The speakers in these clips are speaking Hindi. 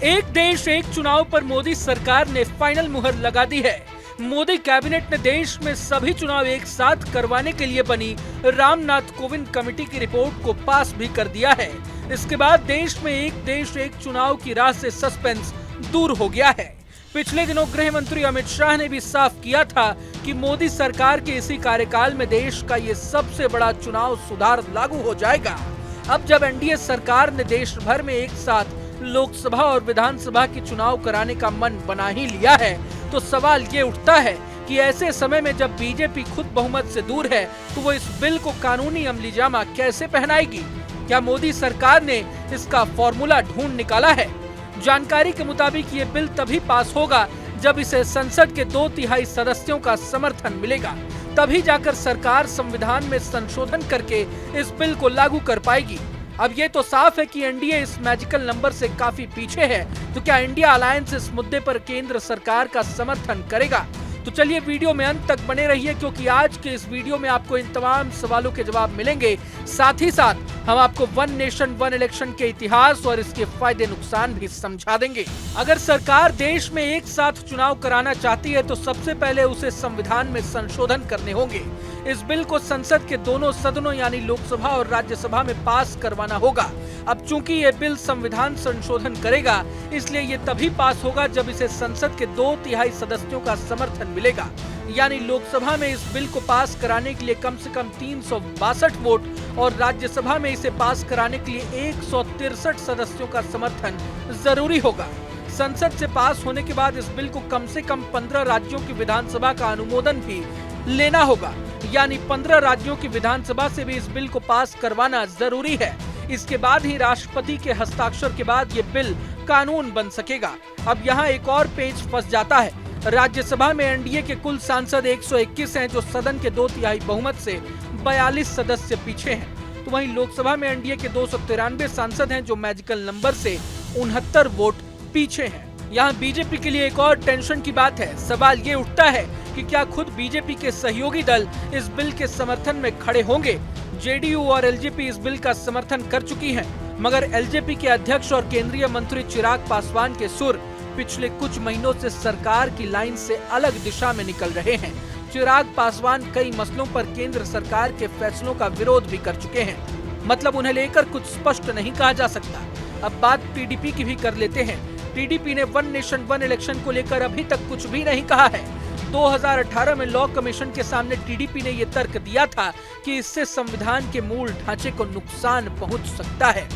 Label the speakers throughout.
Speaker 1: एक देश एक चुनाव पर मोदी सरकार ने फाइनल मुहर लगा दी है। मोदी कैबिनेट ने देश में सभी चुनाव एक साथ करवाने के लिए बनी रामनाथ कोविंद कमेटी की रिपोर्ट को पास भी कर दिया है। इसके बाद देश में एक देश एक चुनाव की राह से सस्पेंस दूर हो गया है। पिछले दिनों गृह मंत्री अमित शाह ने भी साफ किया था कि मोदी सरकार के इसी कार्यकाल में देश का ये सबसे बड़ा चुनाव सुधार लागू हो जाएगा। अब जब एनडीए सरकार ने देश भर में एक साथ लोकसभा और विधानसभा के चुनाव कराने का मन बना ही लिया है, तो सवाल ये उठता है कि ऐसे समय में जब बीजेपी खुद बहुमत से दूर है, तो वो इस बिल को कानूनी अमलीजामा कैसे पहनाएगी? क्या मोदी सरकार ने इसका फॉर्मूला ढूंढ निकाला है? जानकारी के मुताबिक ये बिल तभी पास होगा जब इसे संसद के 2/3 सदस्यों का समर्थन मिलेगा। तभी जाकर सरकार संविधान में संशोधन करके इस बिल को लागू कर पाएगी। अब ये तो साफ है कि एनडीए इस मैजिकल नंबर से काफी पीछे है, तो क्या इंडिया अलायंस इस मुद्दे पर केंद्र सरकार का समर्थन करेगा? तो चलिए वीडियो में अंत तक बने रहिए, क्योंकि आज के इस वीडियो में आपको इन तमाम सवालों के जवाब मिलेंगे। साथ ही साथ हम आपको वन नेशन वन इलेक्शन के इतिहास और इसके फायदे नुकसान भी समझा देंगे। अगर सरकार देश में एक साथ चुनाव कराना चाहती है, तो सबसे पहले उसे संविधान में संशोधन करने होंगे। इस बिल को संसद के दोनों सदनों यानी लोकसभा और राज्यसभा में पास करवाना होगा। अब चूंकि ये बिल संविधान संशोधन करेगा, इसलिए ये तभी पास होगा जब इसे संसद के 2/3 सदस्यों का समर्थन मिलेगा। यानी लोकसभा में इस बिल को पास कराने के लिए कम से कम 362 वोट और राज्यसभा में इसे पास कराने के लिए 163 सदस्यों का समर्थन जरूरी होगा। संसद से पास होने के बाद इस बिल को कम से कम 15 राज्यों की विधानसभा का अनुमोदन भी लेना होगा। यानी 15 राज्यों की विधानसभा से भी इस बिल को पास करवाना जरूरी है। इसके बाद ही राष्ट्रपति के हस्ताक्षर के बाद ये बिल कानून बन सकेगा। अब यहाँ एक और पेच फंस जाता है। राज्यसभा में एनडीए के कुल सांसद 121 हैं, जो सदन के 2/3 बहुमत से 42 सदस्य पीछे हैं। तो वहीं लोकसभा में एनडीए के 293 सांसद हैं, जो मैजिकल नंबर से 69 वोट पीछे हैं। यहाँ बीजेपी के लिए एक और टेंशन की बात है। सवाल ये उठता है कि क्या खुद बीजेपी के सहयोगी दल इस बिल के समर्थन में खड़े होंगे? जेडीयू और एलजेपी इस बिल का समर्थन कर चुकी हैं, मगर एलजेपी के अध्यक्ष और केंद्रीय मंत्री चिराग पासवान के सुर पिछले कुछ महीनों से सरकार की लाइन से अलग दिशा में निकल रहे हैं। चिराग पासवान कई मसलों पर केंद्र सरकार के फैसलों का विरोध भी कर चुके हैं। मतलब उन्हें लेकर कुछ स्पष्ट नहीं कहा जा सकता। अब बात टीडीपी की भी कर लेते हैं। टीडीपी ने वन नेशन वन इलेक्शन को लेकर अभी तक कुछ भी नहीं कहा है। 2018 में लॉ कमीशन के सामने टीडीपी ने यह तर्क दिया था कि इससे संविधान के मूल ढांचे को नुकसान पहुंच सकता है।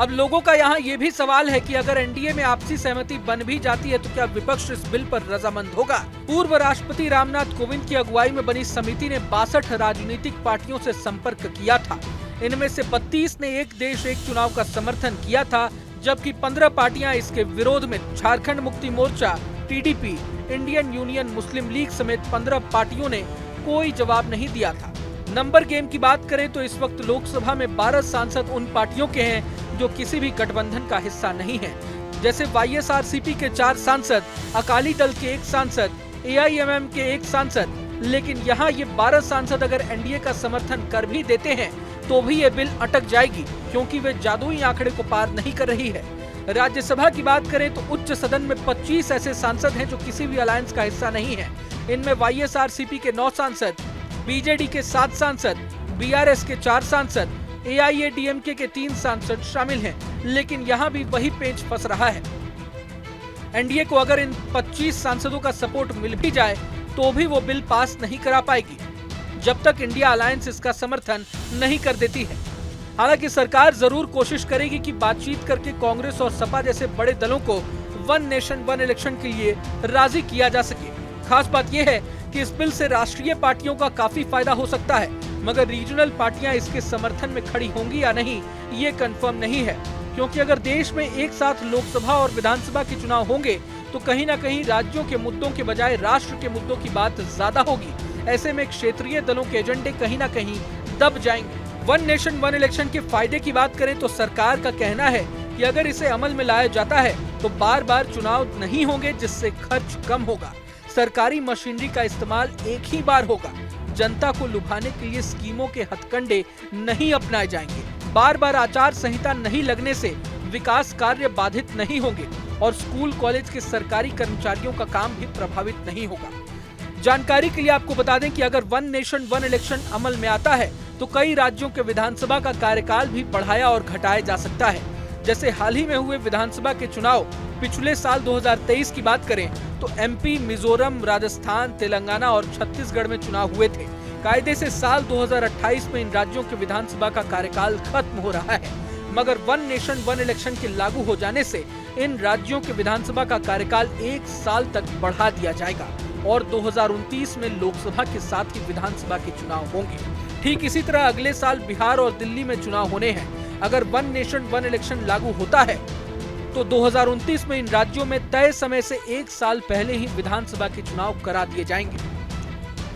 Speaker 1: अब लोगों का यहाँ ये भी सवाल है कि अगर एनडीए में आपसी सहमति बन भी जाती है, तो क्या विपक्ष इस बिल पर रजामंद होगा? पूर्व राष्ट्रपति रामनाथ कोविंद की अगुवाई में बनी समिति ने 62 राजनीतिक पार्टियों से संपर्क किया था। इनमें से 32 ने एक देश एक चुनाव का समर्थन किया था, जबकि 15 पार्टियां इसके विरोध में Jharkhand Mukti Morcha, TDP, Indian union मुस्लिम लीग समेत 15 पार्टियों ने कोई जवाब नहीं दिया था। नंबर गेम की बात करें तो इस वक्त लोकसभा में 12 सांसद उन पार्टियों के हैं जो किसी भी गठबंधन का हिस्सा नहीं है। जैसे वाईएसआरसीपी के 4 सांसद, अकाली दल के 1 सांसद, एआईएमएम के 1 सांसद। लेकिन यहाँ ये 12 सांसद अगर एनडीए का समर्थन कर भी देते हैं, तो भी ये बिल अटक जाएगी, क्योंकि वे जादुई आंकड़े को पार नहीं कर रही है। राज्यसभा की बात करें तो उच्च सदन में 25 ऐसे सांसद हैं जो किसी भी अलायंस का हिस्सा नहीं है। इनमें वाईएसआरसीपी के 9 सांसद, बीजेडी के 7 सांसद, बीआरएस के 4 सांसद, एआईएडीएमके के 3 सांसद शामिल हैं। लेकिन यहाँ भी वही पेच फंस रहा है। एनडीए को अगर इन 25 सांसदों का सपोर्ट मिल भी जाए, तो भी वो बिल पास नहीं करा पाएगी, जब तक इंडिया अलायंस इसका समर्थन नहीं कर देती है। हालांकि सरकार जरूर कोशिश करेगी कि बातचीत करके कांग्रेस और सपा जैसे बड़े दलों को वन नेशन वन इलेक्शन के लिए राजी किया जा सके। खास बात यह है कि इस बिल से राष्ट्रीय पार्टियों का काफी फायदा हो सकता है, मगर रीजनल पार्टियां इसके समर्थन में खड़ी होंगी या नहीं, ये कंफर्म नहीं है। क्योंकि अगर देश में एक साथ लोकसभा और विधानसभा के चुनाव होंगे, तो कहीं न कहीं राज्यों के मुद्दों के बजाय राष्ट्र के मुद्दों की बात ज्यादा होगी। ऐसे में क्षेत्रीय दलों के एजेंडे कहीं न कहीं दब जाएंगे। वन नेशन वन इलेक्शन के फायदे की बात करें तो सरकार का कहना है कि अगर इसे अमल में लाया जाता है, तो बार बार चुनाव नहीं होंगे, जिससे खर्च कम होगा। सरकारी मशीनरी का इस्तेमाल एक ही बार होगा। जनता को लुभाने के लिए स्कीमों के हथकंडे नहीं अपनाए जाएंगे। बार बार आचार संहिता नहीं लगने से विकास कार्य बाधित नहीं होंगे। और स्कूल कॉलेज के सरकारी कर्मचारियों का काम भी प्रभावित नहीं होगा। जानकारी के लिए आपको बता दें कि अगर वन नेशन वन इलेक्शन अमल में आता है तो कई राज्यों के विधानसभा का कार्यकाल भी बढ़ाया और घटाया जा सकता है। जैसे हाल ही में हुए विधानसभा के चुनाव पिछले साल 2023 की बात करें तो एमपी, मिजोरम, राजस्थान, तेलंगाना और छत्तीसगढ़ में चुनाव हुए थे। कायदे से साल 2028 में इन राज्यों के विधानसभा का कार्यकाल खत्म हो रहा है, मगर वन नेशन वन इलेक्शन के लागू हो जाने से इन राज्यों के विधानसभा का कार्यकाल 1 साल तक बढ़ा दिया जाएगा और 2029 में लोकसभा के साथ ही विधानसभा के चुनाव होंगे। ठीक इसी तरह अगले साल बिहार और दिल्ली में चुनाव होने हैं। अगर वन नेशन वन इलेक्शन लागू होता है तो 2029 में इन राज्यों में तय समय से 1 साल पहले ही विधानसभा के चुनाव करा दिए जाएंगे।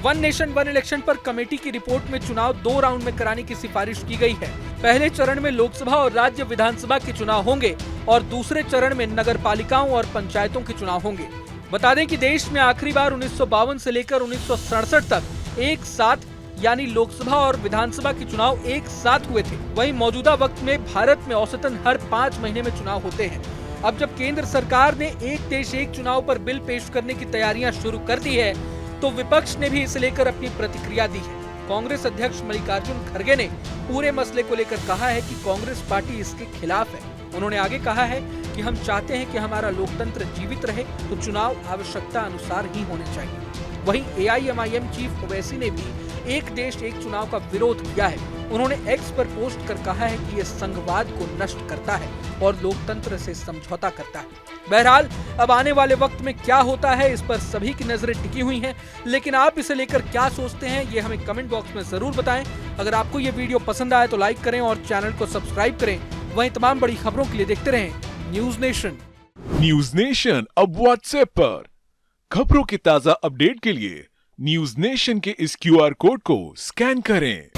Speaker 1: वन नेशन वन इलेक्शन पर कमेटी की रिपोर्ट में चुनाव 2 राउंड में कराने की सिफारिश की गई है। पहले चरण में लोकसभा और राज्य विधानसभा के चुनाव होंगे और दूसरे चरण में नगर पालिकाओं और पंचायतों के चुनाव होंगे। बता दें कि देश में आखिरी बार 1952 से लेकर 1967 तक एक साथ यानी लोकसभा और विधानसभा के चुनाव एक साथ हुए थे। वहीं मौजूदा वक्त में भारत में औसतन हर 5 महीने में चुनाव होते हैं। अब जब केंद्र सरकार ने एक देश एक चुनाव पर बिल पेश करने की तैयारियां शुरू कर दी है तो विपक्ष ने भी इसे लेकर अपनी प्रतिक्रिया दी है। कांग्रेस अध्यक्ष मल्लिकार्जुन खड़गे ने पूरे मसले को लेकर कहा है कि कांग्रेस पार्टी इसके खिलाफ है। उन्होंने आगे कहा है कि हम चाहते हैं कि हमारा लोकतंत्र जीवित रहे तो चुनाव आवश्यकता अनुसार ही होने चाहिए। वहीं AIMIM चीफ ओवैसी ने भी एक देश एक चुनाव का विरोध किया है। उन्होंने एक्स पर पोस्ट कर कहा है कि ये संघवाद को नष्ट करता है और लोकतंत्र से समझौता करता है। बहरहाल अब आने वाले वक्त में क्या होता है इस पर सभी की नजरें टिकी हुई हैं, लेकिन आप इसे लेकर क्या सोचते हैं ये हमें कमेंट बॉक्स में जरूर बताएं। अगर आपको ये वीडियो पसंद आए तो लाइक करें और चैनल को सब्सक्राइब करें। वहीं तमाम बड़ी खबरों के लिए देखते रहें न्यूज नेशन।
Speaker 2: न्यूज नेशन अब व्हाट्सएप पर खबरों के ताजा अपडेट के लिए न्यूज नेशन के इस QR कोड को स्कैन करें।